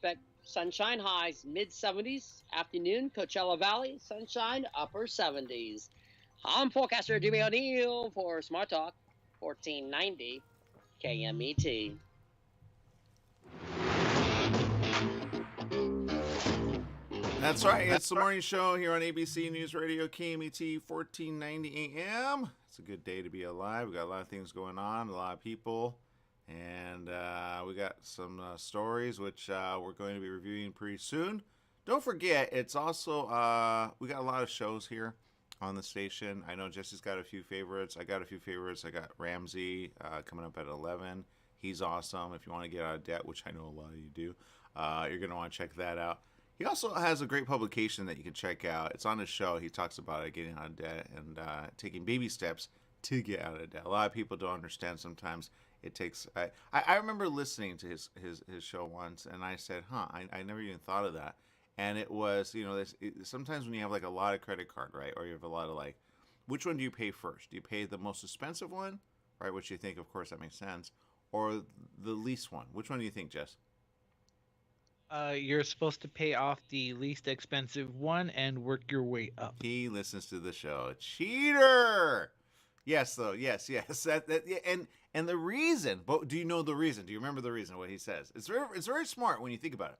expect sunshine highs mid 70s. Afternoon, Coachella Valley, sunshine upper 70s. I'm forecaster Jimmy O'Neill for Smart Talk 1490 KMET. That's right. It's the morning show here on ABC News Radio, KMET 1490 AM. It's a good day to be alive. We got a lot of things going on, a lot of people, and we got some stories which we're going to be reviewing pretty soon. Don't forget, it's also we got a lot of shows here on the station. I know Jesse's got a few favorites. I got a few favorites. I got Ramsey coming up at 11. He's awesome. If you want to get out of debt, which I know a lot of you do, you're going to want to check that out. He also has a great publication that you can check out. It's on his show. He talks about it, getting out of debt and taking baby steps to get out of debt. A lot of people don't understand sometimes. It takes. I remember listening to his show once, and I said, I never even thought of that. And it was, sometimes when you have like a lot of credit card, right, or you have a lot of like, which one do you pay first? Do you pay the most expensive one, right, which you think, of course, that makes sense, or the least one? Which one do you think, Jess? You're supposed to pay off the least expensive one and work your way up. He listens to the show. Cheater! Yes, though. Yes. And the reason, but do you know the reason? Do you remember the reason, what he says? It's very smart when you think about it.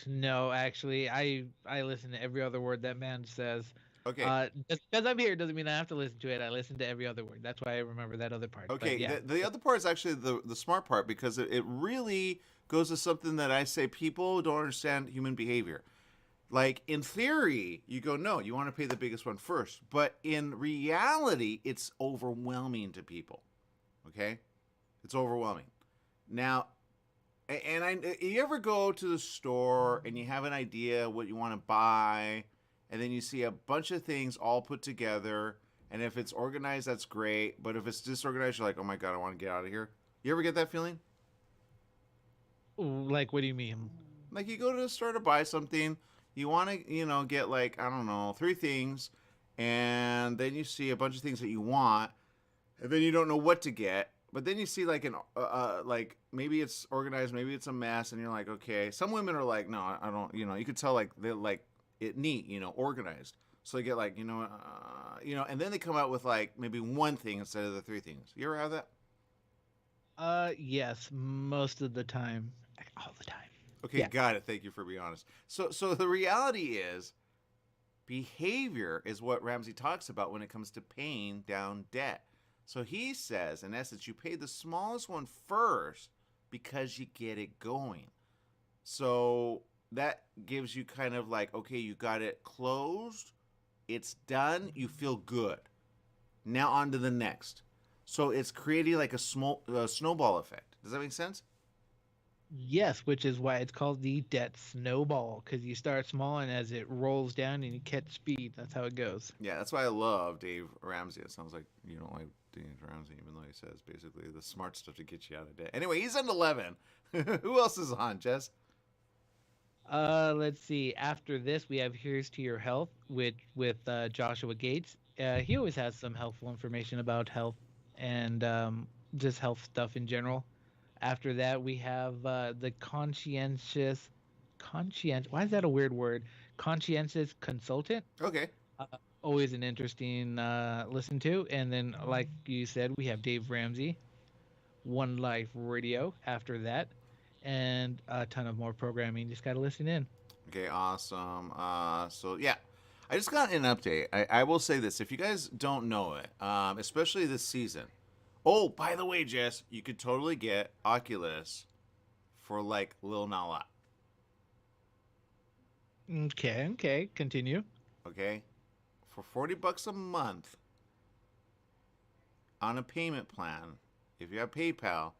No, actually. I listen to every other word that man says. Okay. Just because I'm here doesn't mean I have to listen to it. I listen to every other word. That's why I remember that other part. Okay, yeah. the other part is actually the smart part, because it really goes to something that I say people don't understand human behavior. Like, in theory, you go, no, you want to pay the biggest one first. But in reality, it's overwhelming to people. Okay? It's overwhelming. Now, you ever go to the store and you have an idea what you want to buy, and then you see a bunch of things all put together, and if it's organized, that's great. But if it's disorganized, you're like, oh my God, I want to get out of here. You ever get that feeling? Like, what do you mean? Like, you go to the store to buy something, you want to, get like, I don't know, 3 things, and then you see a bunch of things that you want, and then you don't know what to get. But then you see like like maybe it's organized, maybe it's a mess, and you're like, okay. Some women are like, no, I don't. You could tell like they're like it neat, organized. So they get like, and then they come out with like maybe one thing instead of the 3 things. You ever have that? Yes, most of the time, all the time. Okay, yeah. Got it. Thank you for being honest. So the reality is, behavior is what Ramsey talks about when it comes to paying down debt. So he says, in essence, you pay the smallest one first because you get it going. So that gives you kind of like, okay, you got it closed, it's done, you feel good. Now on to the next. So it's creating like a snowball effect. Does that make sense? Yes, which is why it's called the debt snowball, because you start small and as it rolls down and you catch speed, that's how it goes. Yeah, that's why I love Dave Ramsey. It sounds like you don't like Dave Ramsey, even though he says basically the smart stuff to get you out of debt. Anyway, he's on 11. Who else is on, Jess? Let's see. After this, we have Here's to Your Health with Joshua Gates. He always has some helpful information about health and just health stuff in general. After that, we have the conscientious. Why is that a weird word? Conscientious consultant. Okay. Always an interesting listen to. And then, like you said, we have Dave Ramsey, One Life Radio after that, and a ton of more programming. Just got to listen in. Okay, awesome. So, yeah, I just got an update. I will say this. If you guys don't know it, especially this season. Oh, by the way, Jess, you could totally get Oculus for like Lil Nala. Okay. Continue. Okay. For $40 a month on a payment plan, if you have PayPal,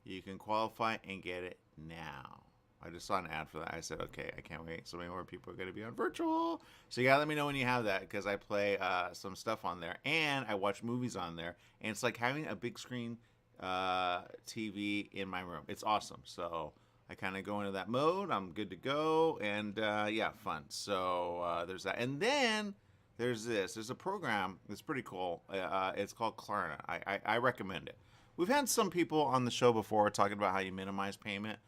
you can qualify and get it now. I just saw an ad for that. I said, okay, I can't wait. So many more people are going to be on virtual. So you got to let me know when you have that, because I play some stuff on there and I watch movies on there. And it's like having a big screen TV in my room. It's awesome. So I kind of go into that mode. I'm good to go. And yeah, fun. So there's that. And then there's this. There's a program that's pretty cool. It's called Klarna. I recommend it. we've had some people on the show before talking about how you minimize payment,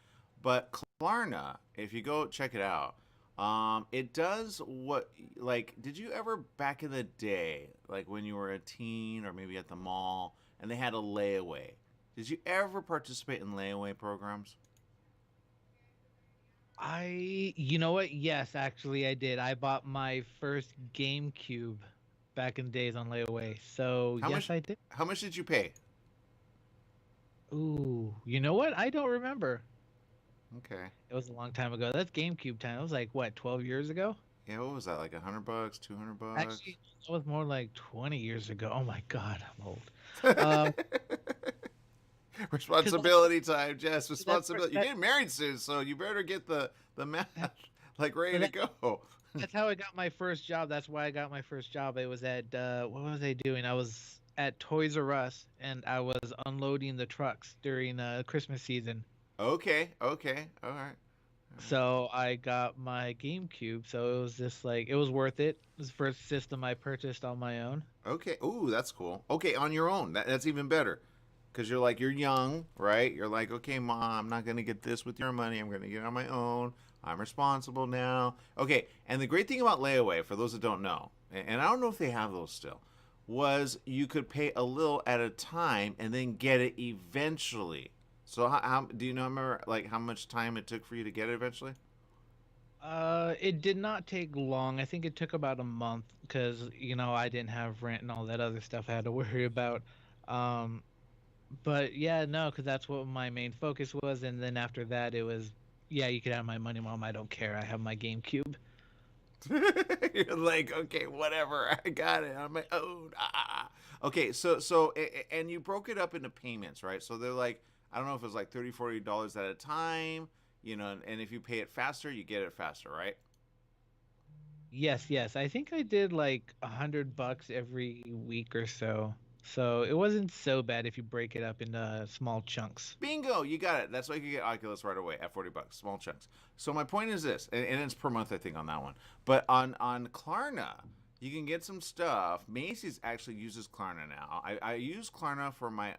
but Klarna, if you go check it out, it does what, like, did you ever back in the day, like when you were a teen or maybe at the mall and they had a layaway? Did you ever participate in layaway programs? You know what? Yes, actually, I did. I bought my first GameCube back in the days on layaway. So How yes, much? I did. How much did you pay? Ooh, you know what? I don't remember. Okay. It was a long time ago. That's GameCube time. It was like what, 12 years ago? Yeah, what was that? Like $100, $200? Actually, it was more like 20 years ago. Oh my God, I'm old. Um, because Responsibility time, Jess. that's where Responsibility. You're getting married soon, so you better get the math like ready so to that, go. that's how I got my first job. That's why I got my first job. It was at what was I doing? I was at Toys R Us and I was unloading the trucks during Christmas season. Okay, okay, all right, all right. So I got my GameCube. So it was just like it was worth it. It was the first system I purchased on my own. Okay. Ooh, that's cool. Okay, on your own. That's even better. Because you're like, you're young, right? You're like, okay, mom, I'm not going to get this with your money. I'm going to get it on my own. I'm responsible now. Okay, and the great thing about layaway, for those that don't know, and I don't know if they have those still, was you could pay a little at a time and then get it eventually. So how do you know, remember, like, how much time it took for you to get it eventually? It did not take long. I think it took about a month because, I didn't have rent and all that other stuff I had to worry about. Um, but yeah, no, because that's what my main focus was. And then after that, it was, yeah, you could have my money, mom. I don't care. I have my GameCube. You're like, okay, whatever, I got it on my own. Okay, and you broke it up into payments, right? So they're like, I don't know if it's like $30, $40 at a time, and if you pay it faster, you get it faster, right? Yes, yes. I think I did like $100 every week or so. So it wasn't so bad if you break it up into small chunks. Bingo, you got it. That's why you can get Oculus right away at $40, small chunks. So my point is this, and it's per month, I think, on that one. But on Klarna, you can get some stuff. Macy's actually uses Klarna now. I use Klarna for my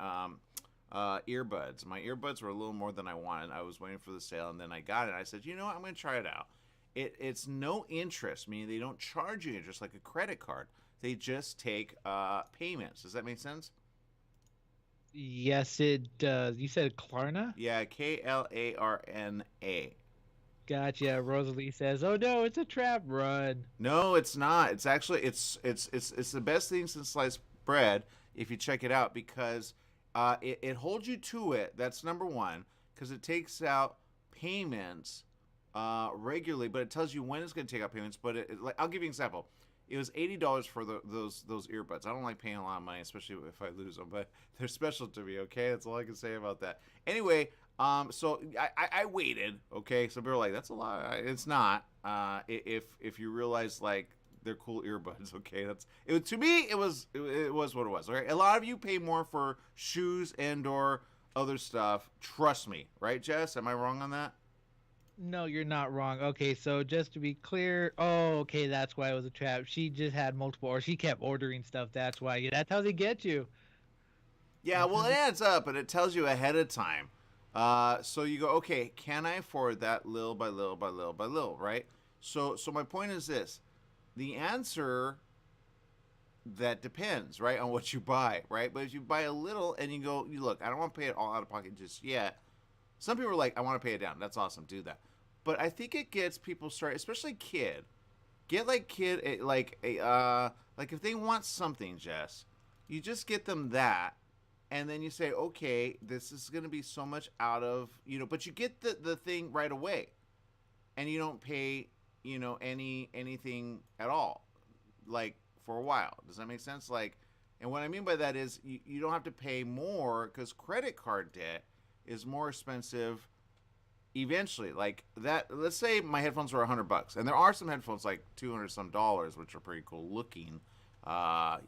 earbuds. My earbuds were a little more than I wanted. I was waiting for the sale, and then I got it. I said, you know what? I'm going to try it out. It's no interest, meaning they don't charge you interest like a credit card. They just take payments. Does that make sense? Yes, it does. You said Klarna? Yeah, Klarna. Gotcha. Rosalie says, "Oh no, it's a trap run." No, it's not. It's actually it's the best thing since sliced bread if you check it out because it holds you to it. That's number one because it takes out payments regularly, but it tells you when it's going to take out payments. But like I'll give you an example. It was $80 for those earbuds. I don't like paying a lot of money, especially if I lose them, but they're special to me. Okay, that's all I can say about that. Anyway, so I waited. Okay, so people were like, "That's a lot." It's not. If you realize like they're cool earbuds. Okay, to me. It was what it was. Okay, a lot of you pay more for shoes and or other stuff. Trust me, right, Jess? Am I wrong on that? No, you're not wrong. Okay, so just to be clear, oh, okay, that's why it was a trap. She just had multiple, or she kept ordering stuff. That's why. Yeah, that's how they get you. Yeah, That's well, how it they. adds up, and it tells you ahead of time. So you go, okay, can I afford that little by little by little by little, right? So my point is this: the answer that depends, right, on what you buy, right? But if you buy a little and you go, you look, I don't want to pay it all out of pocket just yet. Some people are like, I want to pay it down. That's awesome, do that. But I think it gets people started, especially kid. Get like kid like if they want something, Jess, you just get them that, and then you say, okay, this is gonna be so much out of but you get the thing right away, and you don't pay anything at all, like for a while. Does that make sense? Like, and what I mean by that is you don't have to pay more because credit card debt is more expensive eventually. Like that, let's say my headphones were $100, and there are some headphones like 200 some dollars, which are pretty cool looking. I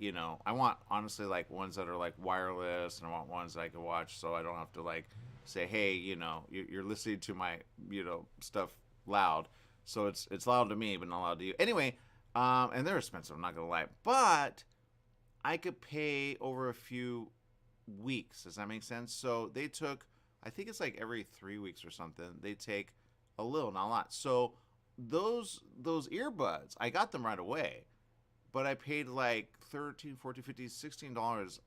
want honestly like ones that are like wireless, and I want ones that I can watch, so I don't have to like say, hey, you're listening to my stuff loud. So it's loud to me, but not loud to you. Anyway, and they're expensive. I'm not gonna lie, but I could pay over a few weeks. Does that make sense? So they took, I think it's like every 3 weeks or something. They take a little, not a lot. So those earbuds, I got them right away, but I paid like 13, 14, 15, $16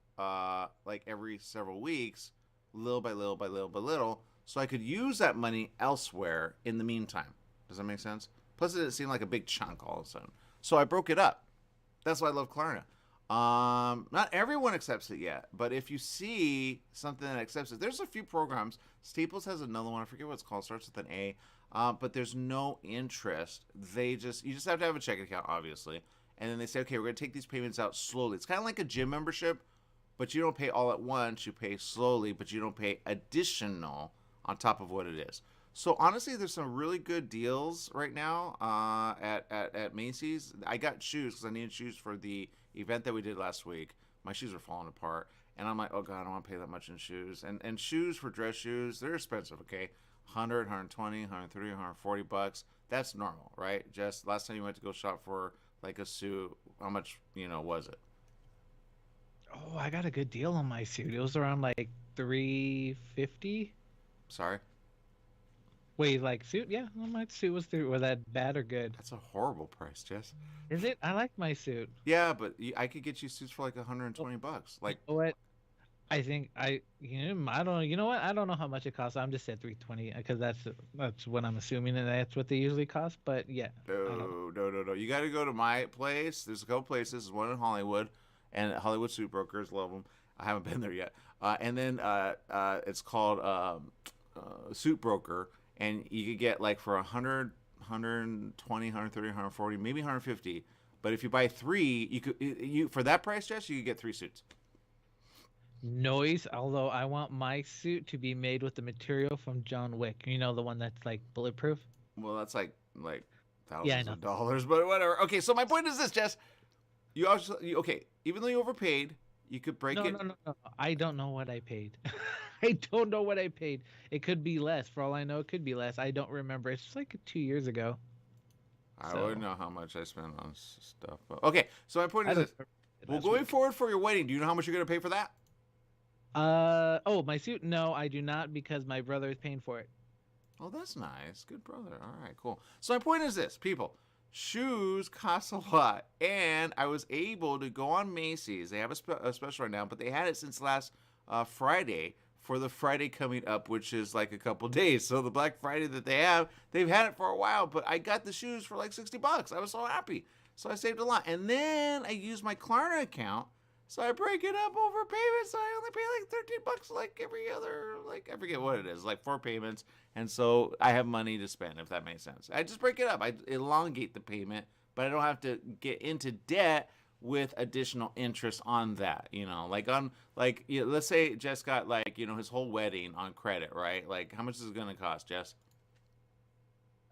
like every several weeks, little by little by little by little, so I could use that money elsewhere in the meantime. Does that make sense? Plus, it didn't seem like a big chunk all of a sudden. So I broke it up. That's why I love Klarna. Not everyone accepts it yet, but if you see something that accepts it, there's a few programs. Staples has another one. I forget what it's called. Starts with an A. But there's no interest. You just have to have a checking account, obviously. And then they say, okay, we're going to take these payments out slowly. It's kind of like a gym membership, but you don't pay all at once. You pay slowly, but you don't pay additional on top of what it is. So honestly, there's some really good deals right now at Macy's. I got shoes because I needed shoes for the event that we did last week. My shoes are falling apart, and I'm like, oh god, I don't want to pay that much in shoes. And shoes for dress shoes, they're expensive. Okay, 100, 120, 130, 140 bucks. That's normal, right? Just last time you went to go shop for like a suit, how much was it? Oh, I got a good deal on my suit. It was around like 350. Sorry. Wait, like suit? Yeah, well, my suit was through. Was that bad or good? That's a horrible price, Jess. Is it? I like my suit. Yeah, but I could get you suits for like 120 bucks. Like, you know what? I think I don't know. You know what? I don't know how much it costs. I'm just at 320 because that's what I'm assuming, and that's what they usually cost. But yeah. No. You got to go to my place. There's a couple places. There's one in Hollywood, and Hollywood Suit Brokers, love them. I haven't been there yet. And then it's called Suit Broker. And you could get like for 100, 120, 130, 140, maybe 150. But if you buy three, you for that price, Jess, you could get 3 suits. Noise, although I want my suit to be made with the material from John Wick. You know, the one that's like bulletproof? Well, that's like thousands of dollars, but whatever. Okay, so my point is this, Jess. Even though you overpaid, you could break it. No. I don't know what I paid. I don't know what I paid. It could be less. For all I know, it could be less. I don't remember. It's like 2 years ago. I wouldn't know how much I spent on stuff. But, okay, so my point is this. Well, going forward for your wedding, do you know how much you're going to pay for that? My suit? No, I do not because my brother is paying for it. Oh, that's nice. Good brother. All right, cool. So my point is this, people. Shoes cost a lot, and I was able to go on Macy's. They have a special right now, but they had it since last Friday for the Friday coming up, which is like a couple days. So the Black Friday that they've had it for a while, but I got the shoes for like $60. I was so happy. So I saved a lot. And then I used my Klarna account. So I break it up over payments. So I only pay like $13 like every other, like I forget what it is, like 4 payments. And so I have money to spend, if that makes sense. I just break it up. I elongate the payment, but I don't have to get into debt with additional interest on that, let's say Jess got his whole wedding on credit, right? Like, how much is it going to cost, Jess?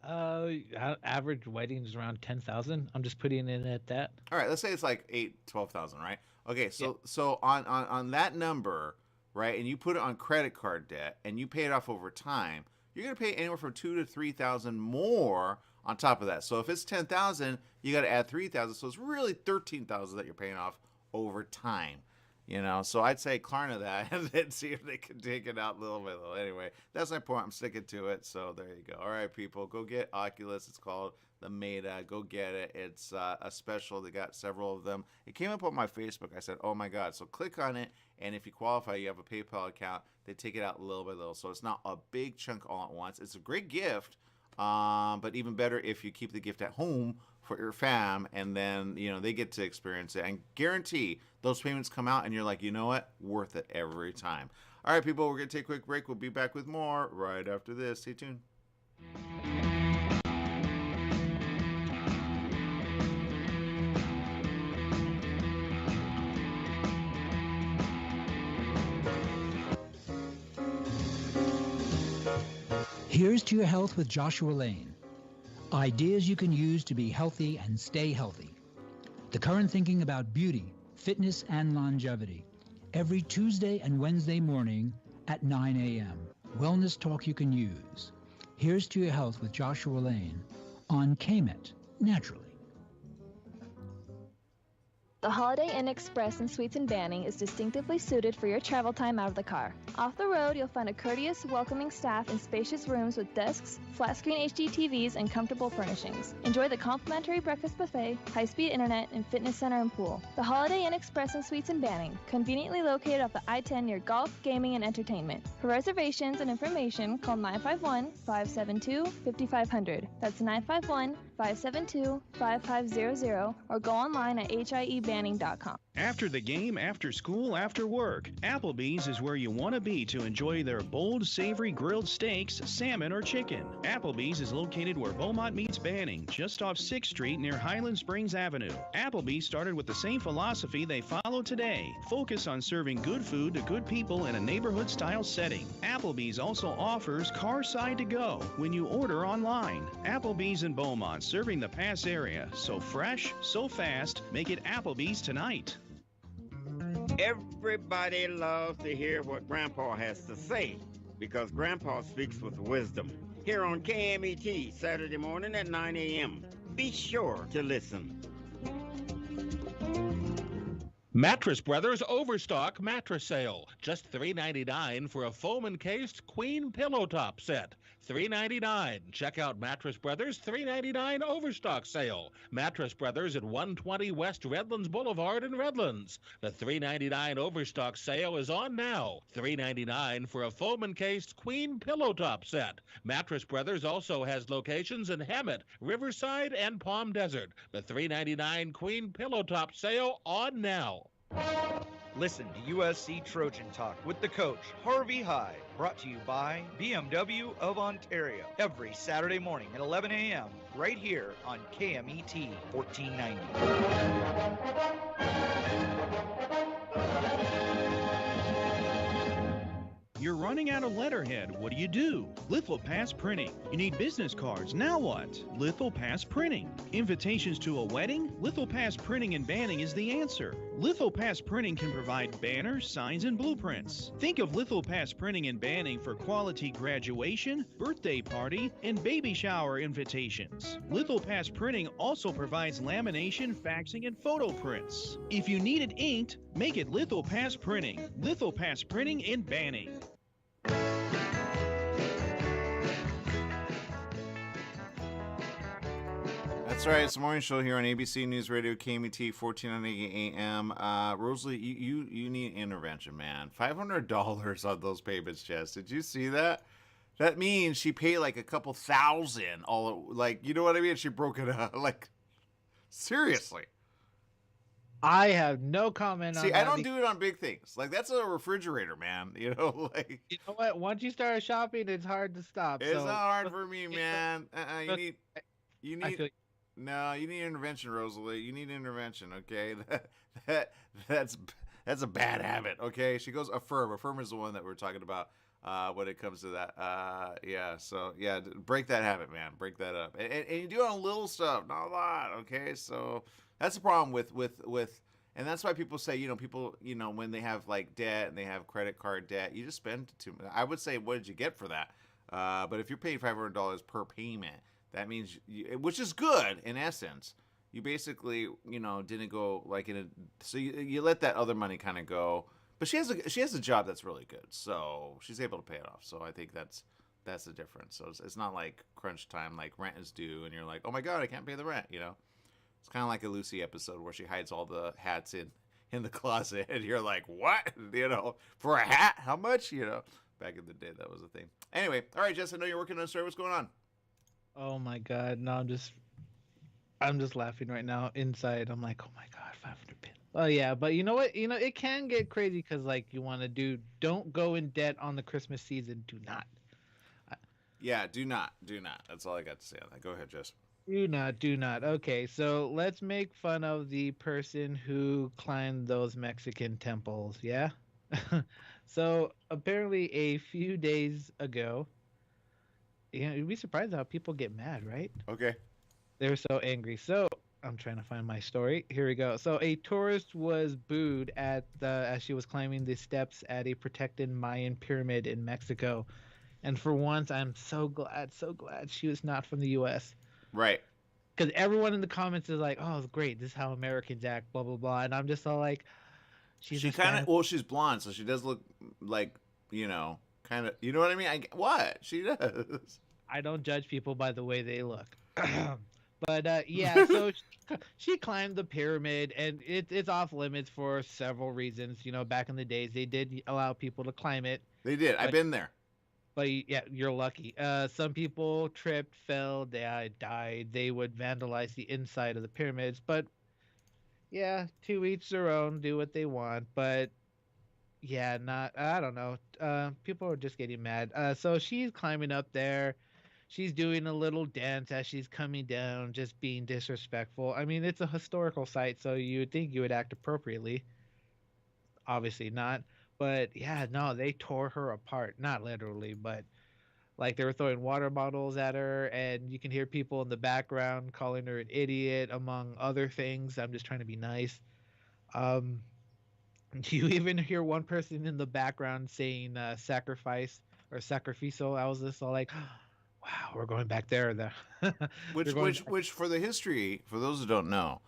Average wedding is around 10,000. I'm just putting it at that. All right, let's say it's like 12,000, right? Okay, so on that number, right, and you put it on credit card debt and you pay it off over time, you're going to pay anywhere from 2,000 to 3,000 more on top of that. So if it's 10,000, you got to add 3,000. So it's really 13,000 that you're paying off over time. So I'd say Klarna that and then see if they can take it out little by little. Anyway, that's my point. I'm sticking to it. So there you go. All right, people, go get Oculus. It's called the Meta. Go get it. It's a special. They got several of them. It came up on my Facebook. I said, oh my God. So click on it. And if you qualify, you have a PayPal account. They take it out little by little. So it's not a big chunk all at once. It's a great gift. But even better if you keep the gift at home for your fam, and then they get to experience it. And guarantee those payments come out, and you're like, you know what, worth it every time. All right, people, we're gonna take a quick break. We'll be back with more right after this. Stay tuned. Here's to your health with Joshua Lane. Ideas you can use to be healthy and stay healthy. The current thinking about beauty, fitness, and longevity. Every Tuesday and Wednesday morning at 9 a.m. Wellness talk you can use. Here's to your health with Joshua Lane on KMET, naturally. The Holiday Inn Express and Suites in Banning is distinctively suited for your travel time out of the car. Off the road, you'll find a courteous, welcoming staff in spacious rooms with desks, flat-screen HD TVs, and comfortable furnishings. Enjoy the complimentary breakfast buffet, high-speed internet, and fitness center and pool. The Holiday Inn Express and Suites in Banning, conveniently located off the I-10 near golf, gaming, and entertainment. For reservations and information, call 951-572-5500. That's 951-572-5500, or go online at hiebanning.com. After the game, after school, after work, Applebee's is where you want to be to enjoy their bold, savory grilled steaks, salmon, or chicken. Applebee's is located where Beaumont meets Banning, just off 6th Street near Highland Springs Avenue. Applebee's started with the same philosophy they follow today. Focus on serving good food to good people in a neighborhood-style setting. Applebee's also offers Carside to Go when you order online. Applebee's in Beaumont, serving the Pass area. So fresh, so fast, make it Applebee's tonight. Everybody loves to hear what Grandpa has to say because Grandpa speaks with wisdom. Here on KMET, Saturday morning at 9 a.m. Be sure to listen. Mattress Brothers Overstock Mattress Sale. Just $3.99 for a foam-encased queen pillow top set. $3.99. Check out Mattress Brothers $3.99 Overstock Sale. Mattress Brothers at 120 West Redlands Boulevard in Redlands. The $3.99 Overstock Sale is on now. $3.99 for a foam-encased queen pillow top set. Mattress Brothers also has locations in Hemet, Riverside, and Palm Desert. The $3.99 queen pillow top sale on now. Listen to USC Trojan Talk with the coach, Harvey Hyde, brought to you by BMW of Ontario, every Saturday morning at 11 a.m., right here on KMET 1490. You're running out of letterhead. What do? Lithopass Printing. You need business cards. Now what? Lithopass Printing. Invitations to a wedding? Lithopass Printing and Banning is the answer. Lithopass Printing can provide banners, signs, and blueprints. Think of Lithopass Printing and Banning for quality graduation, birthday party, and baby shower invitations. Lithopass Printing also provides lamination, faxing, and photo prints. If you need it inked, make it Lithopass Printing. Lithopass Printing and Banning. That's right. It's the morning show here on ABC News Radio, KMET, 1490 AM. Rosalie, you need intervention, man. $500 on those payments, Jess. Did you see that? That means she paid like a couple thousand. You know what I mean? She broke it up. Like, seriously. I have no comment on that. See, I don't do it on big things. Like, that's a refrigerator, man. You know, like. You know what? Once you start shopping, it's hard to stop. It's not hard for me, man. You need. No, you need intervention, Rosalie. You need intervention, okay? That's a bad habit, okay? She goes Affirm. Affirm is the one that we're talking about when it comes to that. Break that habit, man. Break that up. And you do it on little stuff, not a lot, okay? So that's the problem with and that's why people say, people, when they have like debt and they have credit card debt, you just spend too much. I would say, what did you get for that? But if you're paying $500 per payment, that means, which is good in essence. You basically, didn't go like so you let that other money kind of go. But she has a job that's really good, so she's able to pay it off. So I think that's the difference. So it's not like crunch time, like rent is due, and you're like, oh my god, I can't pay the rent. It's kind of like a Lucy episode where she hides all the hats in the closet, and you're like, what? For a hat, how much? Back in the day, that was a thing. Anyway, all right, Jess, I know you're working on a story. What's going on? Oh my god! No, I'm just laughing right now. Inside, I'm like, oh my god, 500 pin. Oh yeah, but you know what? It can get crazy because like you want to don't go in debt on the Christmas season. Do not. Yeah, do not. That's all I got to say on that. Go ahead, Jess. Do not. Okay, so let's make fun of the person who climbed those Mexican temples. Yeah. So apparently, a few days ago. You'd be surprised how people get mad, right? Okay. They're so angry. So I'm trying to find my story. Here we go. So a tourist was booed as she was climbing the steps at a protected Mayan pyramid in Mexico. And for once, I'm so glad she was not from the U.S. Right. because everyone in the comments is like, "Oh, it's great. This is how Americans act." Blah blah blah, and I'm just all like, "She's She a kind Spanish." of, well, she's blonde, so she does look like, kind of, you know what I mean? What? She does. I don't judge people by the way they look. But yeah, so she climbed the pyramid, and it's off limits for several reasons. Back in the days, they did allow people to climb it, They did. I've but been there. yeah, you're lucky. Some people tripped, fell, they died. They would vandalize the inside of the pyramids, but yeah, to each their own. Do what they want, but yeah, not. I don't know. People are just getting mad. So she's climbing up there. She's doing a little dance as she's coming down, just being disrespectful. I mean, it's a historical site, so you would think you would act appropriately. Obviously not. But yeah, no, they tore her apart. Not literally, but like they were throwing water bottles at her, and you can hear people in the background calling her an idiot, among other things. I'm just trying to be nice. Um, you even hear one person in the background saying sacrifice or sacrificial. I was just all like, wow, we're going back there. Which, They're going which, back. which, for the history, for those who don't know,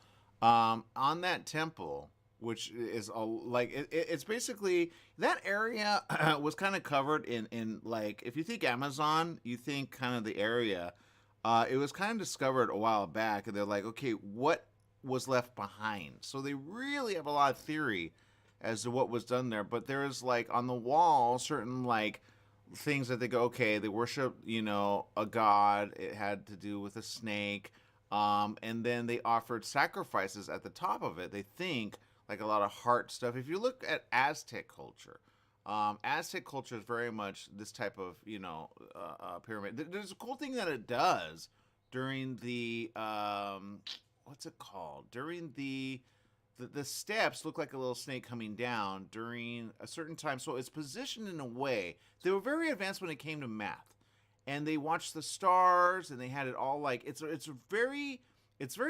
on that temple, which is it's basically that area was kind of covered in like, if you think Amazon, you think kind of the area. It was kind of discovered a while back, and they're like, okay, what was left behind? So they really have a lot of theory as to what was done there. But there is like on the wall certain like things that they go, okay, they worship, a god. It had to do with a snake. And then they offered sacrifices at the top of it. They think like a lot of heart stuff. If you look at Aztec culture is very much this type of, pyramid. There's a cool thing that it does during the, what's it called? During the steps look like a little snake coming down during a certain time. So it's positioned in a way. They were very advanced when it came to math. And they watched the stars, and they had it all like, it's very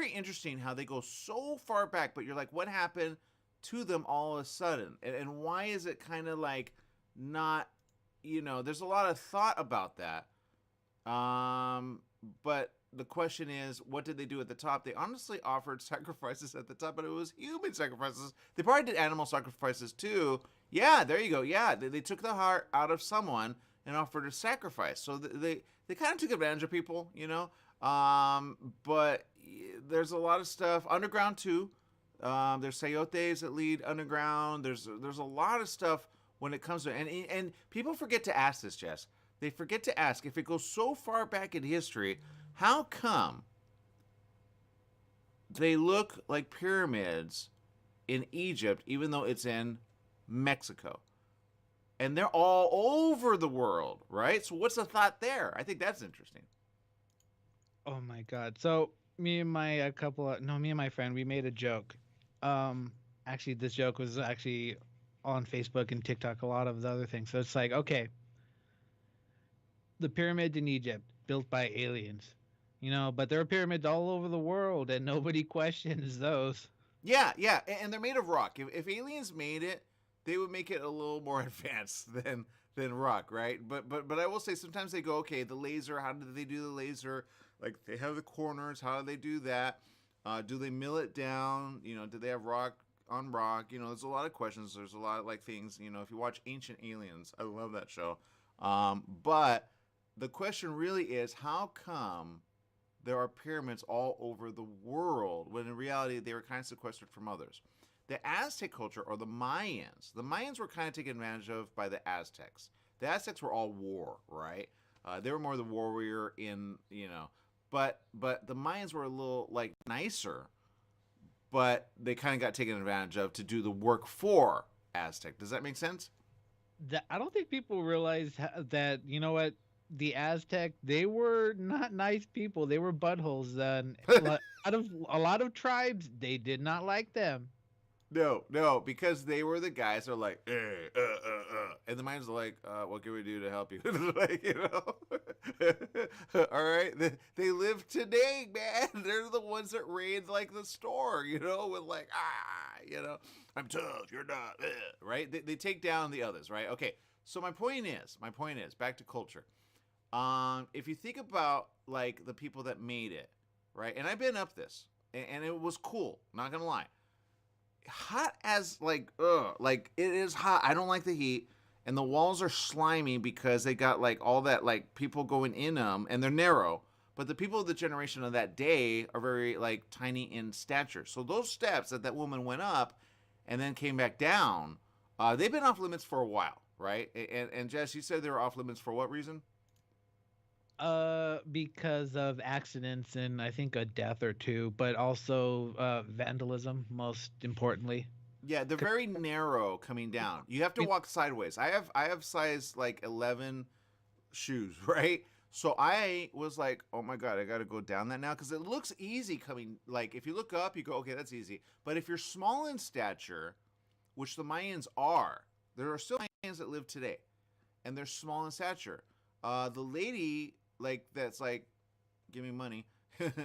interesting how they go so far back, but you're like, what happened to them all of a sudden? And why is it kind of like not, there's a lot of thought about that. But the question is, what did they do at the top? They honestly offered sacrifices at the top, but it was human sacrifices. They probably did animal sacrifices too. Yeah, there you go. Yeah, they took the heart out of someone and offered a sacrifice. So they kind of took advantage of people, but there's a lot of stuff underground too. There's sayotes that lead underground. There's a lot of stuff when it comes to, and people forget to ask this, Jess. They forget to ask, if it goes so far back in history, how come they look like pyramids in Egypt, even though it's in Mexico? And they're all over the world, right? So what's the thought there? I think that's interesting. Oh my god. So me and my me and my friend, we made a joke. Actually, this joke was actually on Facebook and TikTok, a lot of the other things. So it's like, okay, the pyramids in Egypt built by aliens, but there are pyramids all over the world, and nobody questions those. Yeah, and they're made of rock. If aliens made it, they would make it a little more advanced than rock, right? But I will say, sometimes they go, okay, the laser. How did they do the laser? Like, they have the corners. How do they do that? Do they mill it down? Do they have rock on rock? There's a lot of questions. There's a lot of like things. If you watch Ancient Aliens, I love that show. But the question really is, how come there are pyramids all over the world when in reality they were kind of sequestered from others? The Aztec culture, or the Mayans were kind of taken advantage of by the Aztecs. The Aztecs were all war, right? They were more the warrior but the Mayans were a little like nicer, but they kind of got taken advantage of to do the work for Aztec. Does that make sense? I don't think people realize that, what, the Aztec, they were not nice people. They were buttholes. And a lot of tribes, they did not like them. No, because they were the guys that are like, and the Mayans are like, what can we do to help you? Like, all right, they live today, man. They're the ones that raid like the store, with like, I'm tough, you're not, right? They take down the others, right? Okay, so my point is, back to culture. If you think about like the people that made it, right? And I've been up this, and it was cool. Not gonna lie, hot as like it is hot. I don't like the heat, and the walls are slimy because they got like all that like people going in them, and they're narrow. But the people of the generation of that day are very like tiny in stature. So those steps that woman went up, and then came back down, they've been off limits for a while, right? And Jess, you said they were off limits for what reason? Because of accidents and I think a death or two, but also vandalism, most importantly. Yeah, they're very narrow coming down. You have to walk sideways. I have size like 11 shoes, right? So I was like, oh my God, I got to go down that now because it looks easy coming. Like if you look up, you go, okay, that's easy. But if you're small in stature, which the Mayans are, there are still Mayans that live today, and they're small in stature. The lady like that's like, give me money,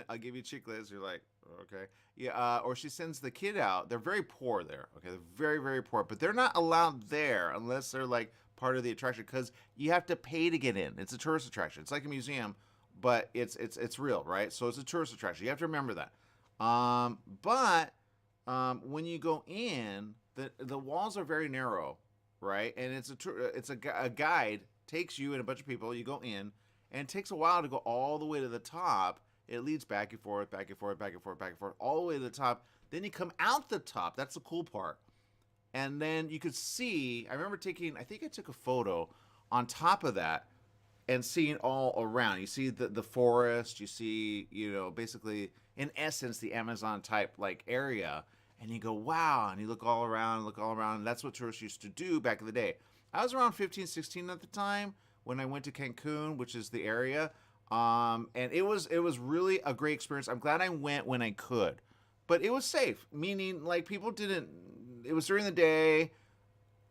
I'll give you chiclets. You're like, okay, yeah. Or she sends the kid out. They're very poor there. Okay, they're very very poor, but they're not allowed there unless they're like part of the attraction because you have to pay to get in. It's a tourist attraction. It's like a museum, but it's real, right? So it's a tourist attraction. You have to remember that. But when you go in, the walls are very narrow, right? And it's a guide takes you and a bunch of people. You go in, and it takes a while to go all the way to the top. It leads back and forth, back and forth, back and forth, back and forth, all the way to the top. Then you come out the top. That's the cool part. And then you could see, I remember I think I took a photo on top of that and seeing all around. You see the forest, you see, basically, in essence, the Amazon type like area. And you go, wow. And you look all around. And that's what tourists used to do back in the day. I was around 15, 16 at the time when I went to Cancun, which is the area. And it was really a great experience. I'm glad I went when I could. But it was safe, meaning like people didn't, it was during the day.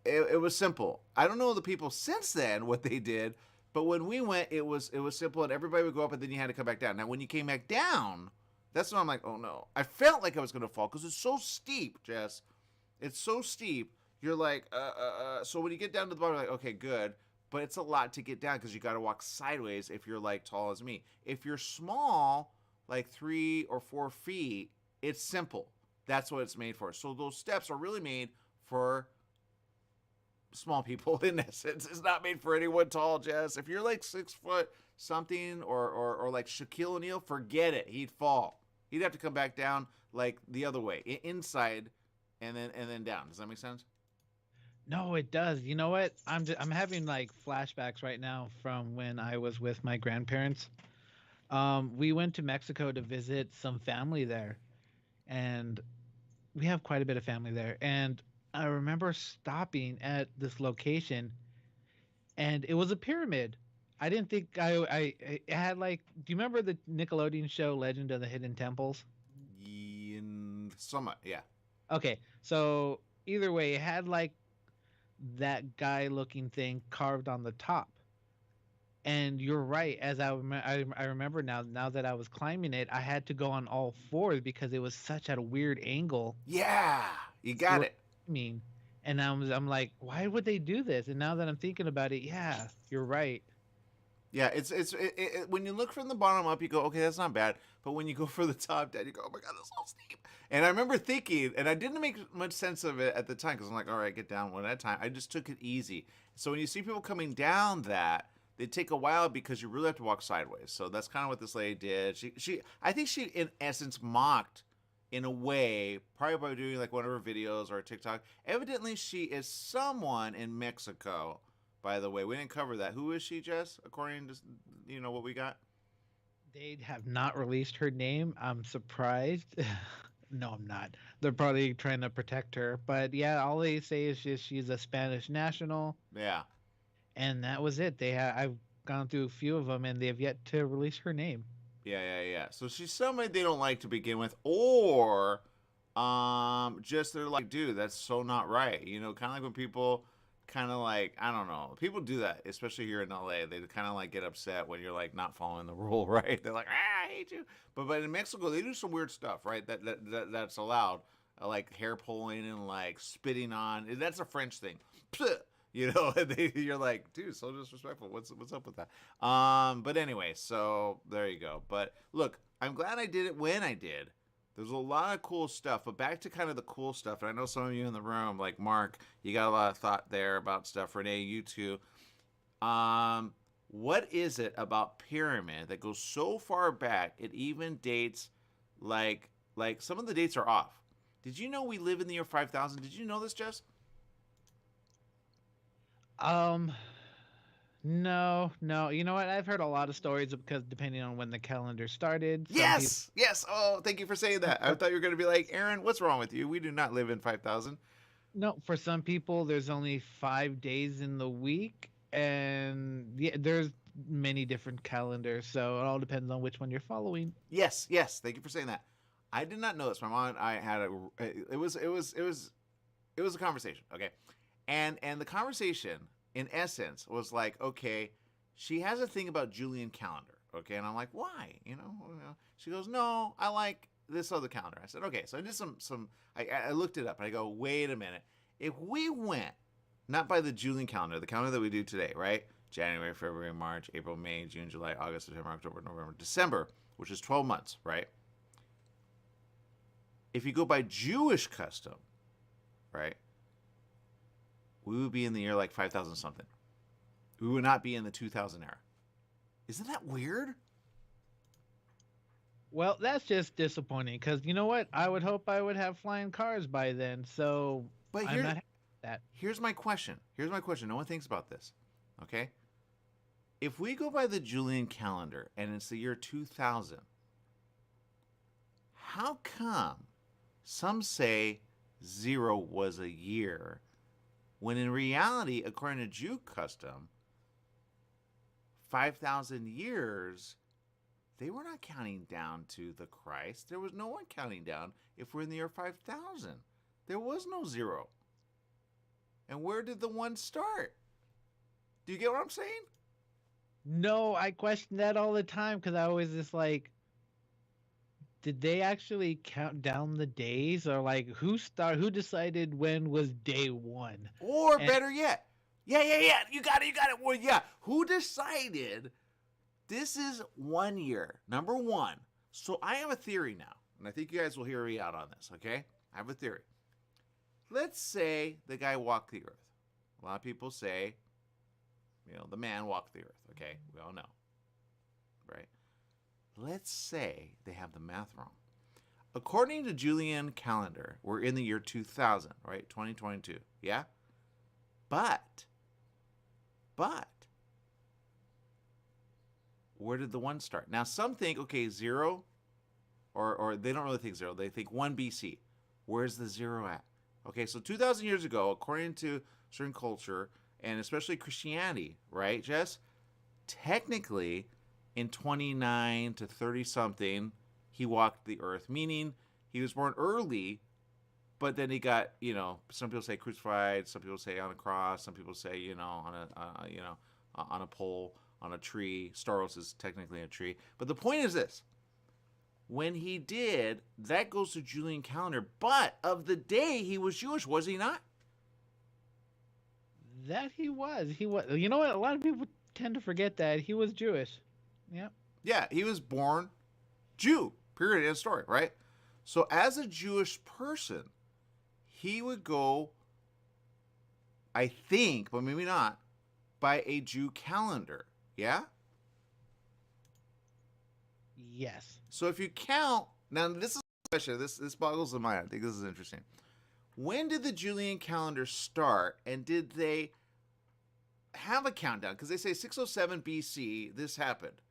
It was simple. I don't know the people since then what they did, but when we went, it was simple, and everybody would go up, and then you had to come back down. Now, when you came back down, that's when I'm like, oh no. I felt like I was going to fall because it's so steep, Jess. It's so steep. You're like, So when you get down to the bottom, you're like, okay, good. But it's a lot to get down because you got to walk sideways if you're like tall as me. If you're small, like 3 or 4 feet, it's simple. That's what it's made for. So those steps are really made for small people in essence. It's not made for anyone tall, Jess. If you're like 6 foot something or like Shaquille O'Neal, forget it. He'd fall. He'd have to come back down like the other way, inside and then down. Does that make sense? No, it does. You know what? I'm having like flashbacks right now from when I was with my grandparents. We went to Mexico to visit some family there, and we have quite a bit of family there. And I remember stopping at this location, and it was a pyramid. I didn't think it had like. Do you remember the Nickelodeon show Legend of the Hidden Temples? Somewhat, yeah. Okay, so either way, it had like that guy-looking thing carved on the top. And you're right. As I remember now that I was climbing it, I had to go on all fours because it was such at a weird angle. Yeah, you got it. I mean, and I'm like, why would they do this? And now that I'm thinking about it, yeah, you're right. Yeah, it's when you look from the bottom up, you go, okay, that's not bad. But when you go for the top down, you go, oh my God, that's so steep. And I remember thinking, and I didn't make much sense of it at the time because I'm like, all right, get down one at a time. I just took it easy. So when you see people coming down that, they take a while because you really have to walk sideways. So that's kind of what this lady did. I think she in essence mocked in a way, probably by doing like one of her videos or a TikTok. Evidently, she is someone in Mexico. By the way, we didn't cover that. Who is she, Jess? According to what we got. They have not released her name. I'm surprised. No, I'm not. They're probably trying to protect her. But yeah, all they say is just she's a Spanish national. Yeah. And that was it. I've gone through a few of them, and they've yet to release her name. Yeah. So she's somebody they don't like to begin with, or just they're like, dude, that's so not right. Kind of like when people kind of like, I don't know, people do that, especially here in LA. They kind of like get upset when you're like not following the rule, right? They're like, I hate you. But in Mexico, they do some weird stuff, right? That's allowed, like hair pulling and like spitting on. That's a French thing. You're like, dude, so disrespectful. What's up with that? But anyway, so there you go. But look, I'm glad I did it when I did. There's a lot of cool stuff, but back to kind of the cool stuff. And I know some of you in the room, like Mark, you got a lot of thought there about stuff. Renee, you too. What is it about pyramid that goes so far back? It even dates like some of the dates are off. Did you know we live in the year 5000? Did you know this, Jess? No. You know what? I've heard a lot of stories because depending on when the calendar started. Yes. Oh, thank you for saying that. I thought you were going to be like, Aaron, what's wrong with you? We do not live in 5000. No, for some people, there's only 5 days in the week, and there's many different calendars, so it all depends on which one you're following. Yes. Thank you for saying that. I did not know this. My mom and I had it was a conversation, okay? And the conversation in essence was like, okay, she has a thing about Julian calendar, okay? And I'm like, why? She goes, no, I like this other calendar. I said, okay. So I did I looked it up and I go, wait a minute. If we went not by the Julian calendar, the calendar that we do today, right? January, February, March, April, May, June, July, August, September, October, November, December, which is 12 months, right? If you go by Jewish custom, right, we would be in the year like 5000 something. We would not be in the 2000 era. Isn't that weird? Well, that's just disappointing because you know what? I would hope I would have flying cars by then. So, but I'm not happy with that. Here's my question. No one thinks about this. Okay? If we go by the Julian calendar and it's the year 2000, how come some say 0 was a year when in reality, according to Jew custom, 5,000 years, they were not counting down to the Christ. There was no one counting down if we're in the year 5000. There was no 0. And where did the 1 start? Do you get what I'm saying? No, I question that all the time because I always just like, did they actually count down the days, or like who decided when was day 1? Or better yet, yeah, you got it. Well, yeah, who decided this is 1 year? Number 1. So I have a theory now, and I think you guys will hear me out on this. Okay, I have a theory. Let's say the guy walked the earth. A lot of people say, the man walked the earth. Okay, we all know, right? Let's say they have the math wrong. According to Julian calendar, we're in the year 2000, right? 2022, yeah? But, where did the 1 start? Now, some think, okay, 0, or they don't really think 0. They think 1 BC. Where's the 0 at? Okay, so 2,000 years ago, according to certain culture, and especially Christianity, right, Jess? Technically, in 29 to 30-something, he walked the earth, meaning he was born early, but then he got, some people say crucified, some people say on a cross, some people say, on a pole, on a tree. Staros is technically a tree. But the point is this. When he did, that goes to Julian calendar, but of the day he was Jewish, was he not? That he was. You know what? A lot of people tend to forget that he was Jewish. Yep. Yeah, he was born Jew, period, end of story, right? So as a Jewish person, he would go, I think, but maybe not, by a Jew calendar, yeah? Yes. So if you count, now this is a question, this boggles the mind. I think this is interesting. When did the Julian calendar start, and did they have a countdown? Because they say 607 BC, this happened.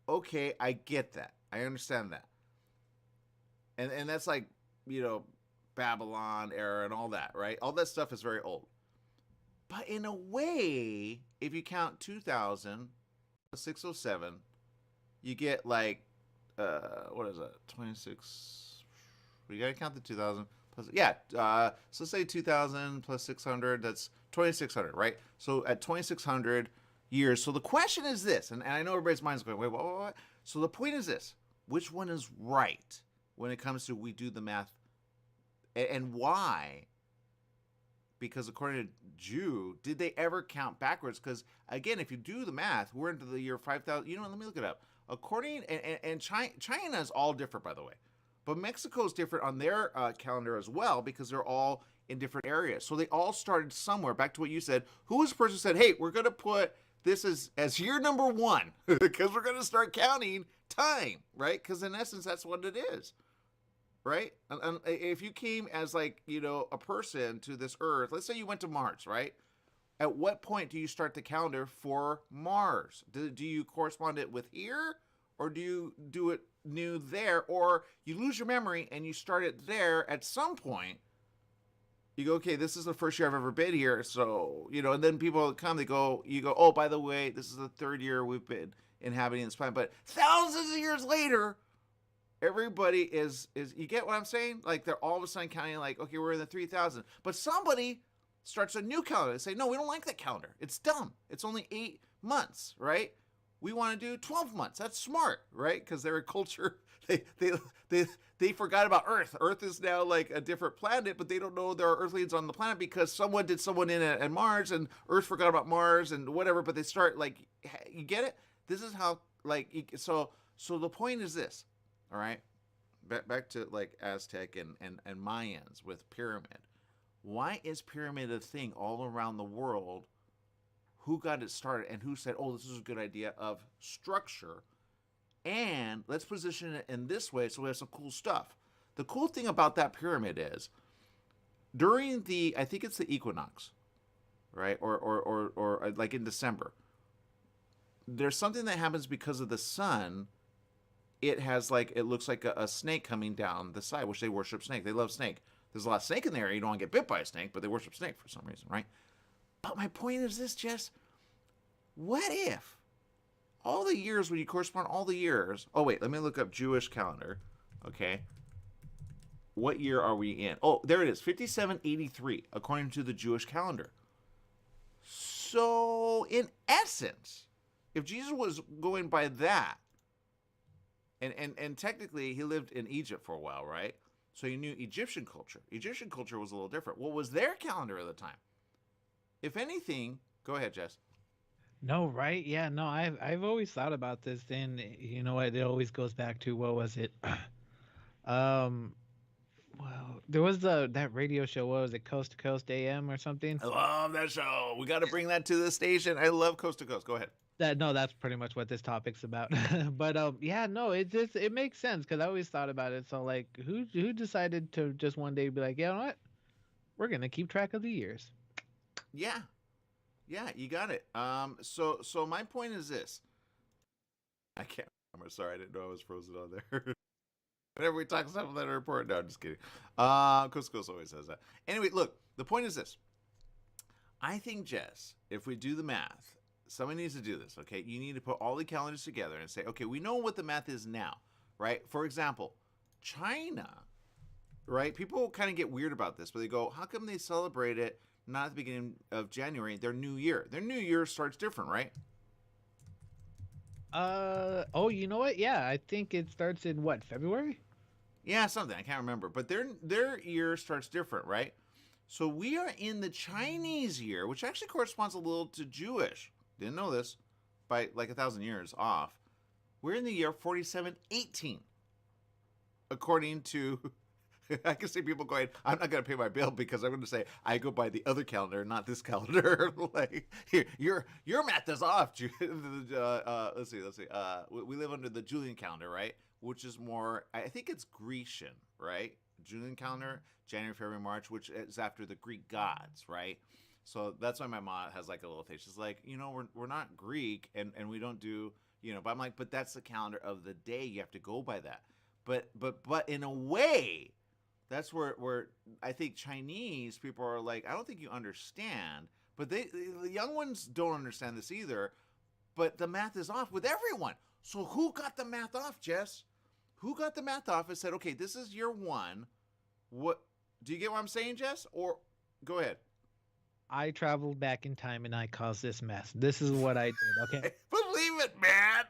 Okay, I get that. I understand that. And that's like, Babylon era and all that, right? All that stuff is very old. But in a way, if you count 2000 plus 607, you get like, what is that? 26. We got to count the 2000 plus, so say 2000 plus 600, that's 2600, right? So at 2600 years. So the question is this, and I know everybody's mind's going, wait, what? So the point is this, which one is right when it comes to we do the math, and why because according to Jew, did they ever count backwards? Because again, if you do the math, we're into the year 5,000. You know, let me look it up. According and China is all different, by the way, but Mexico is different on their calendar as well because they're all in different areas. So they all started somewhere. Back to what you said. Who was the person who said, "Hey, we're going to put this as year number 1 because we're going to start counting time," right? Because in essence, that's what it is. Right? And if you came as like, you know, a person to this earth, let's say you went to Mars, right? At what point do you start the calendar for Mars? Do you correspond it with here, or do you do it new there, or you lose your memory and you start it there at some point? You go, okay, this is the first year I've ever been here. So, you know, and then people come, you go, oh, by the way, this is the 3rd year we've been inhabiting this planet. But thousands of years later, everybody is you get what I'm saying? Like they're all of a sudden counting like, okay, we're in the 3,000. But somebody starts a new calendar. They say, no, we don't like that calendar. It's dumb. It's only 8 months, right? We want to do 12 months. That's smart, right? Because they're a culture. They forgot about Earth. Earth is now like a different planet, but they don't know there are Earthlings on the planet because someone did someone in at Mars, and Earth forgot about Mars and whatever. But they start like, you get it? This is how like so the point is this. All right, back to like Aztec and Mayans with pyramid. Why is pyramid a thing all around the world? Who got it started and who said, oh, this is a good idea of structure? And let's position it in this way so we have some cool stuff. The cool thing about that pyramid is during I think it's the equinox, right? Or like in December, there's something that happens because of the sun. It has like, it looks like a snake coming down the side, which they worship snake. They love snake. There's a lot of snake in there. You don't want to get bit by a snake, but they worship snake for some reason, right? But my point is this, Jess. What if all the years, when you correspond all the years, oh wait, let me look up Jewish calendar. Okay. What year are we in? Oh, there it is, 5783, according to the Jewish calendar. So in essence, if Jesus was going by that, and technically he lived in Egypt for a while, right? So he knew Egyptian culture. Egyptian culture was a little different. What was their calendar at the time? If anything, go ahead, Jess. No, right? Yeah, no, I've always thought about this, and you know what? It always goes back to what was it? Well, there was that radio show. What was it? Coast to Coast AM or something? I love that show. We got to bring that to the station. I love Coast to Coast. Go ahead. That's pretty much what this topic's about. But yeah, no, it makes sense because I always thought about it. So like, who decided to just one day be like, you know what? We're gonna keep track of the years. Yeah, you got it. So my point is this. I can't remember. Sorry, I didn't know I was frozen on there. Whenever we talk stuff that are important, no, I'm just kidding. Coast to Coast always says that. Anyway, look, the point is this. I think, Jess, if we do the math, somebody needs to do this, okay? You need to put all the calendars together and say, okay, we know what the math is now, right? For example, China, right? People kind of get weird about this, but they go, how come they celebrate it not at the beginning of January, their new year? Their new year starts different, right? Oh, you know what? Yeah, I think it starts in what, February? Yeah, something. I can't remember. But their year starts different, right? So we are in the Chinese year, which actually corresponds a little to Jewish. Didn't know this, by like 1,000 years off. We're in the year 4718, according to, I can see people going, I'm not going to pay my bill because I'm going to say, I go by the other calendar, not this calendar. Like, here, your math is off. Let's see. We live under the Julian calendar, right? Which is more, I think it's Grecian, right? Julian calendar, January, February, March, which is after the Greek gods, right? So that's why my mom has like a little thing. She's like, you know, we're not Greek and we don't do, you know, but I'm like, but that's the calendar of the day. You have to go by that. But in a way, that's where I think Chinese people are like, I don't think you understand. But the young ones don't understand this either. But the math is off with everyone. So who got the math off, Jess? Who got the math off and said, okay, this is year 1. What do you get what I'm saying, Jess? Or go ahead. I traveled back in time and I caused this mess. This is what I did, okay? Believe it, man.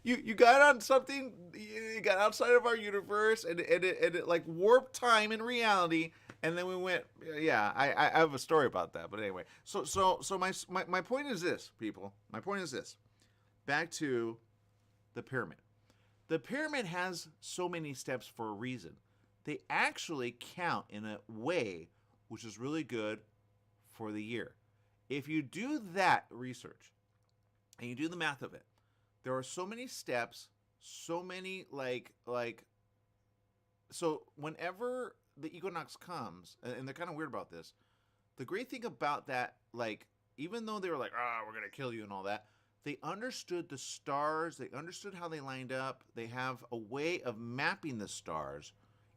You got on something, you got outside of our universe and it like warped time and reality And then we went, yeah, I have a story about that. But anyway, so my point is this, people. My point is this. Back to the pyramid. The pyramid has so many steps for a reason. They actually count in a way which is really good for the year. If you do that research and you do the math of it, there are so many steps, so many so whenever the equinox comes, and they're kind of weird about this, the great thing about that, like, even though they were like, we're going to kill you and all that, they understood the stars, they understood how they lined up, they have a way of mapping the stars,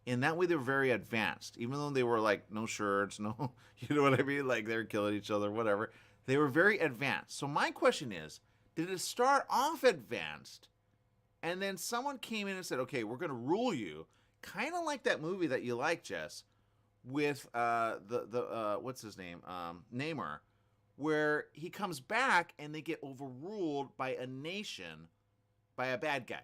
and that way they were very advanced, even though they were like, no shirts, no, you know what I mean, like they were killing each other, whatever, they were very advanced. So my question is, did it start off advanced, and then someone came in and said, okay, we're going to rule you, kind of like that movie that you like, Jess, with what's his name, Namor, where he comes back and they get overruled by a nation, by a bad guy.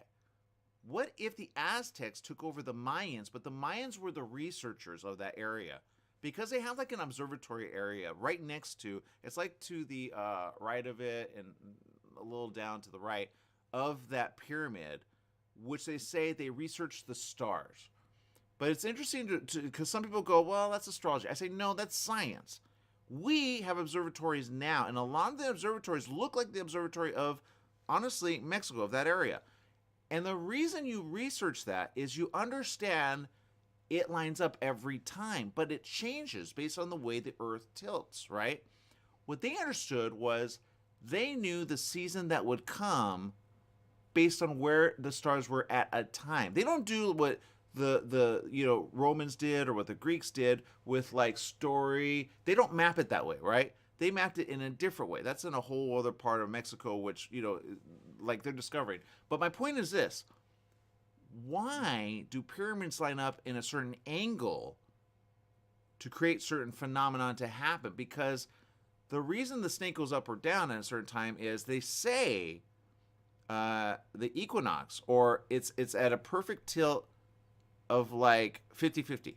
What if the Aztecs took over the Mayans, but the Mayans were the researchers of that area? Because they have like an observatory area right next to, it's like to the right of it and a little down to the right of that pyramid, which they say they research the stars. But it's interesting because some people go, well, that's astrology. I say, no, that's science. We have observatories now, and a lot of the observatories look like the observatory of, honestly, Mexico, of that area. And the reason you research that is you understand it lines up every time, but it changes based on the way the Earth tilts, right? What they understood was they knew the season that would come based on where the stars were at a time. They don't do what the Romans did or what the Greeks did with like story. They don't map it that way, right? They mapped it in a different way. That's in a whole other part of Mexico, which, like they're discovering. But my point is this. Why do pyramids line up in a certain angle to create certain phenomenon to happen? Because the reason the snake goes up or down at a certain time is they say the equinox, or it's at a perfect tilt of like 50-50,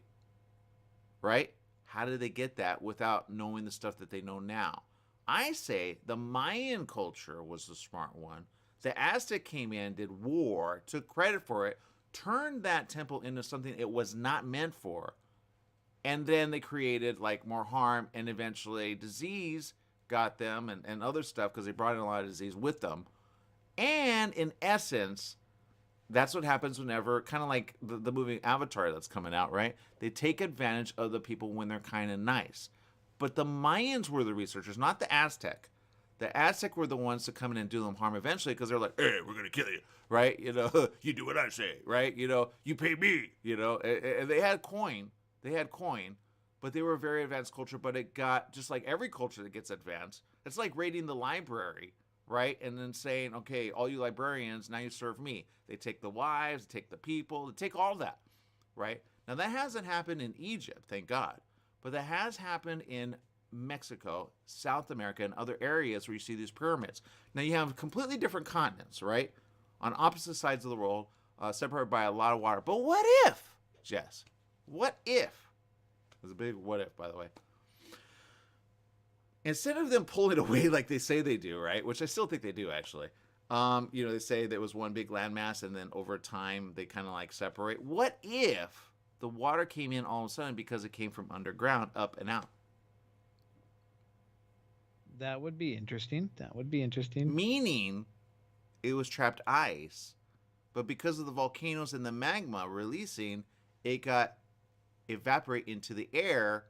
right? How did they get that without knowing the stuff that they know now? I say the Mayan culture was the smart one. The Aztec came in, did war, took credit for it, turned that temple into something it was not meant for, and then they created like more harm, and eventually disease got them and other stuff because they brought in a lot of disease with them. And in essence, that's what happens whenever, kind of like the movie Avatar that's coming out, right? They take advantage of the people when they're kind of nice. But the Mayans were the researchers, not the Aztec. The Aztec were the ones to come in and do them harm eventually because they're like, hey, we're going to kill you, right? You do what I say, right? You pay me, And they had coin. But they were a very advanced culture, but it got, just like every culture that gets advanced, it's like raiding the library, right? And then saying, okay, all you librarians, now you serve me. They take the wives, they take the people, they take all that, right? Now, that hasn't happened in Egypt, thank God. But that has happened in Mexico, South America, and other areas where you see these pyramids. Now, you have completely different continents, right? On opposite sides of the world, separated by a lot of water. But what if, Jess? What if? There's a big what if, by the way. Instead of them pulling away like they say they do, right? Which I still think they do, actually. They say there was one big landmass, and then over time they kind of like separate. What if the water came in all of a sudden because it came from underground, up and out? That would be interesting. Meaning it was trapped ice, but because of the volcanoes and the magma releasing, it got evaporate into the air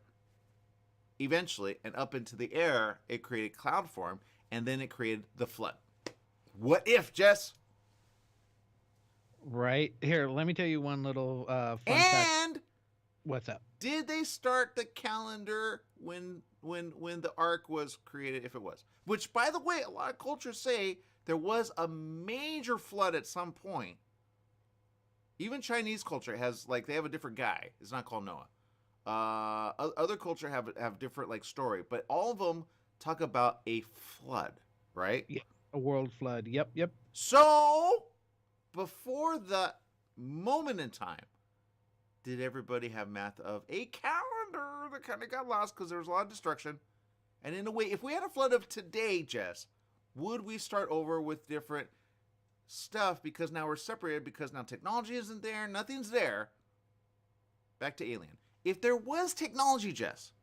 eventually, and up into the air, it created cloud form, and then it created the flood. What if, Jess? Right. Here, let me tell you one little fun fact. What's up? Did they start the calendar when the ark was created, if it was? Which, by the way, a lot of cultures say there was a major flood at some point. Even Chinese culture has, like, they have a different guy. It's not called Noah. Other culture have different, like, story. But all of them talk about a flood, right? Yeah, a world flood. Yep. So, before the moment in time, did everybody have math of a calendar? under that kind of got lost because there was a lot of destruction. And in a way, if we had a flood of today, Jess, would we start over with different stuff because now we're separated because now technology isn't there, nothing's there? Back to Alien. If there was technology, Jess,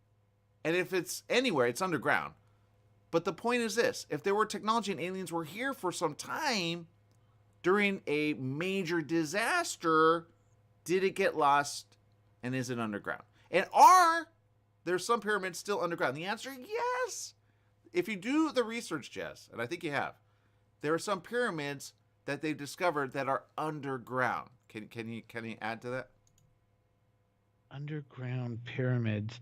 and if it's anywhere, it's underground. But the point is this: if there were technology and aliens were here for some time during a major disaster, did it get lost and is it underground? And are there some pyramids still underground? The answer, yes. If you do the research, Jess, and I think you have, there are some pyramids that they've discovered that are underground. Can you add to that? Underground pyramids.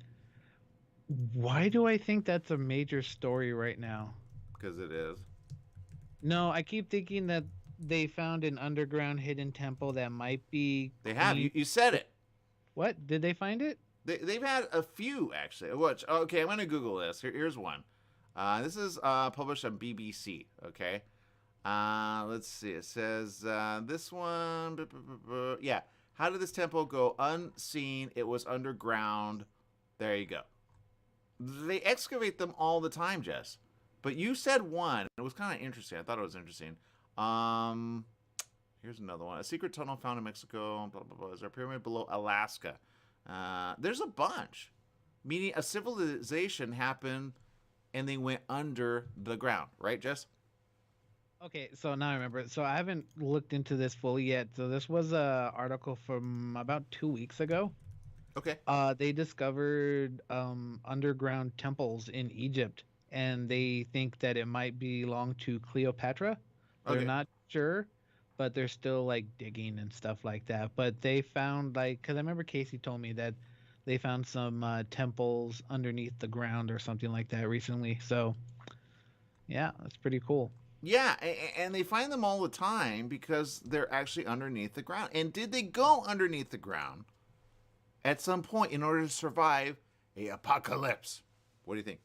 Why do I think that's a major story right now? Because it is. No, I keep thinking that they found an underground hidden temple that might be... They have. You said it. What? Did they find it? They've had a few, actually. Okay, I'm going to Google this. Here's one. This is published on BBC, okay? Let's see. It says this one... Yeah. How did this temple go unseen? It was underground. There you go. They excavate them all the time, Jess. But you said one. It was kind of interesting. I thought it was interesting. Here's another one. A secret tunnel found in Mexico. Blah, blah, blah. Is there a pyramid below Alaska? There's a bunch. Meaning a civilization happened and they went under the ground. Right, Jess? Okay, so now I remember. So I haven't looked into this fully yet. So this was a article from about 2 weeks ago. Okay. They discovered underground temples in Egypt, and they think that it might belong to Cleopatra. They're not sure, but they're still like digging and stuff like that. But they found because I remember Casey told me that they found some temples underneath the ground or something like that recently. So yeah, that's pretty cool. Yeah, and they find them all the time because they're actually underneath the ground. And did they go underneath the ground at some point in order to survive a apocalypse? What do you think?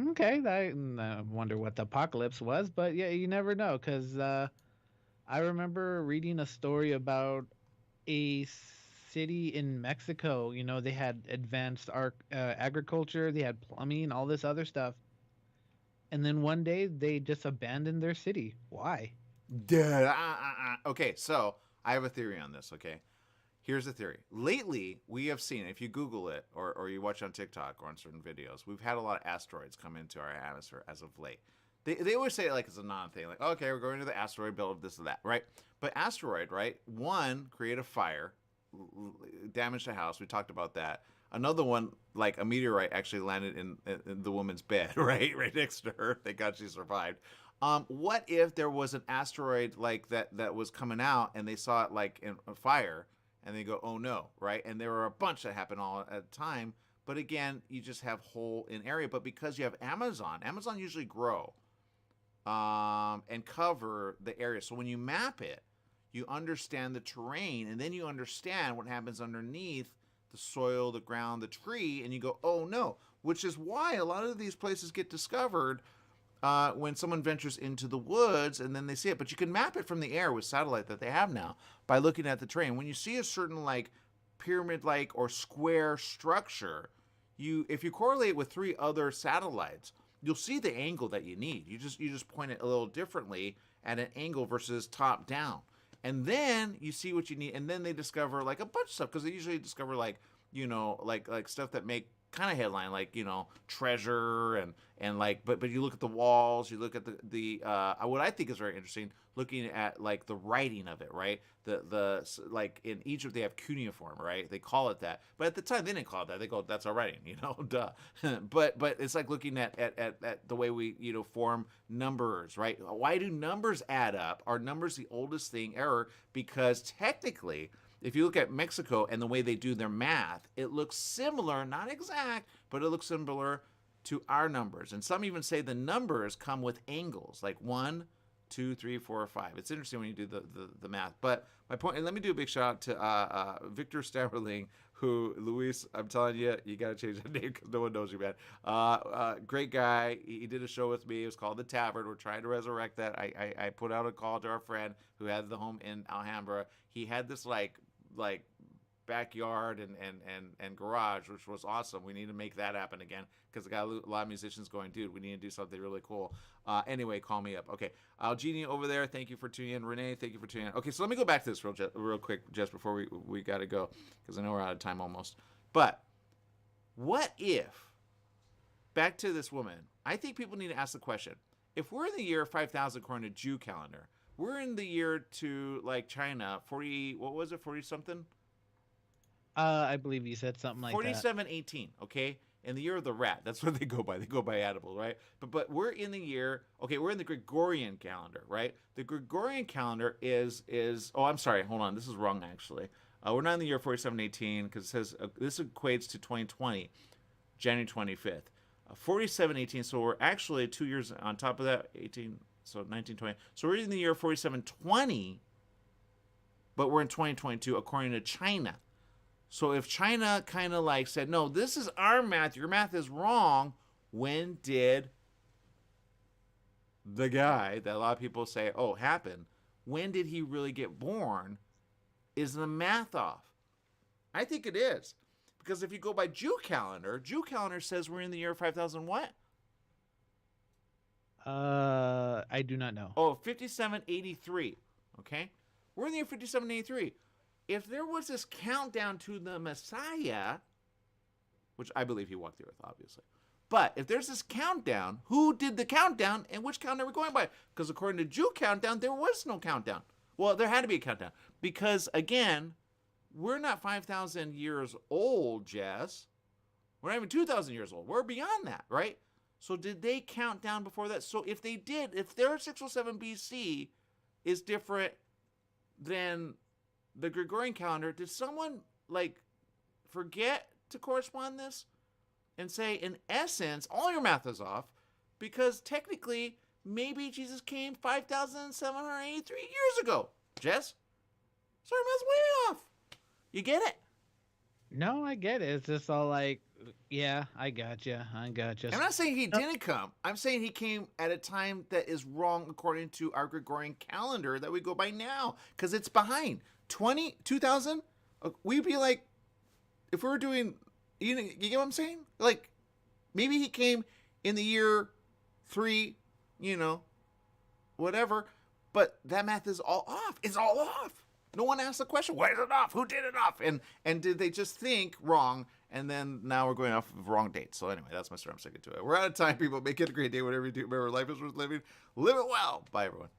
Okay, I wonder what the apocalypse was, but yeah, you never know, because I remember reading a story about a city in Mexico. You know, they had advanced agriculture, they had plumbing, all this other stuff. And then one day they just abandoned their city. Why? Okay, so I have a theory on this, okay? Here's the theory. Lately, we have seen, if you Google it or you watch on TikTok or on certain videos, we've had a lot of asteroids come into our atmosphere as of late. They always say it like it's a non-thing. Like, okay, we're going to the asteroid belt, this or that, right? But asteroid, right? One, create a fire, damage the house. We talked about that. Another one, like a meteorite, actually landed in the woman's bed, right next to her. Thank God she survived. What if there was an asteroid like that was coming out and they saw it like in a fire and they go, oh no, right? And there were a bunch that happened all at a time. But again, you just have whole in area. But because you have Amazon usually grow and cover the area. So when you map it, you understand the terrain, and then you understand what happens underneath the soil, the ground, the tree, and you go, oh no, which is why a lot of these places get discovered when someone ventures into the woods and then they see it. But you can map it from the air with satellite that they have now by looking at the terrain. When you see a certain like pyramid-like or square structure, if you correlate it with 3 other satellites, you'll see the angle that you need. You just point it a little differently at an angle versus top down. And then you see what you need, and then they discover like a bunch of stuff, because they usually discover like, you know, like stuff that make kind of headline, like, you know, treasure and like, but you look at the walls, you look at the what I think is very interesting, looking at like the writing of it, right? The like in Egypt they have cuneiform, right? They call it that, but at the time they didn't call it that. They go, that's our writing, you know, duh. but it's like looking at the way we, you know, form numbers, right? Why do numbers add up? Are numbers the oldest thing ever? Because technically, if you look at Mexico and the way they do their math, it looks similar, not exact, but it looks similar to our numbers. And some even say the numbers come with angles, like 1, 2, 3, 4, or 5. It's interesting when you do the math. But my point, and let me do a big shout out to Victor Stamerling, who, Luis, I'm telling you, you got to change that name because no one knows you, man. Great guy. He did a show with me. It was called The Tavern. We're trying to resurrect that. I put out a call to our friend who had the home in Alhambra. He had this like backyard and garage, which was awesome. We need to make that happen again because I got a lot of musicians going, dude, we need to do something really cool. Anyway, call me up. Okay. Genie over there, thank you for tuning in. Renee, thank you for tuning in. Okay, so let me go back to this real quick just before we got to go because I know we're out of time almost. But what if, back to this woman, I think people need to ask the question, if we're in the year 5000 according to Jew calendar, we're in the year to like China, 40, what was it, 40 something? I believe you said something like 4718, okay? In the year of the rat. That's what they go by. They go by edible, right? But we're in the year, okay, we're in the Gregorian calendar, right? The Gregorian calendar is oh, I'm sorry, hold on. This is wrong, actually. We're not in the year 4718 because it says this equates to 2020, January 25th. 4718, so we're actually 2 years on top of that, 18, so 1920. So we're in the year 4720, but we're in 2022 according to China. So if China kind of like said, no, this is our math, your math is wrong, when did the guy that a lot of people say, oh, happened, when did he really get born? Is the math off? I think it is. Because if you go by Jew calendar says we're in the year 5000 what? I do not know. Oh, 5783. Okay? We're in the year 5783. If there was this countdown to the Messiah, which I believe he walked the earth, obviously. But if there's this countdown, who did the countdown and which countdown are we going by? Because according to Jew countdown, there was no countdown. Well, there had to be a countdown. Because, again, we're not 5,000 years old, Jess. We're not even 2,000 years old. We're beyond that, right? So did they count down before that? So if they did, if their 607 BC is different than the Gregorian calendar, did someone, like, forget to correspond this and say, in essence, all your math is off because technically maybe Jesus came 5,783 years ago. Jess? So our math's way off. You get it? No, I get it. It's just all like, yeah, I gotcha. I'm not saying he didn't come. I'm saying he came at a time that is wrong according to our Gregorian calendar that we go by now because it's behind. 2000, we'd be like, if we were doing, you get what I'm saying? Like, maybe he came in the year 3, whatever, but that math is all off. It's all off. No one asked the question, why is it off? Who did it off? And did they just think wrong? And then now we're going off of wrong dates. So anyway, that's my story. I'm sticking to it. We're out of time, people. Make it a great day. Whatever you do, remember, life is worth living. Live it well. Bye, everyone.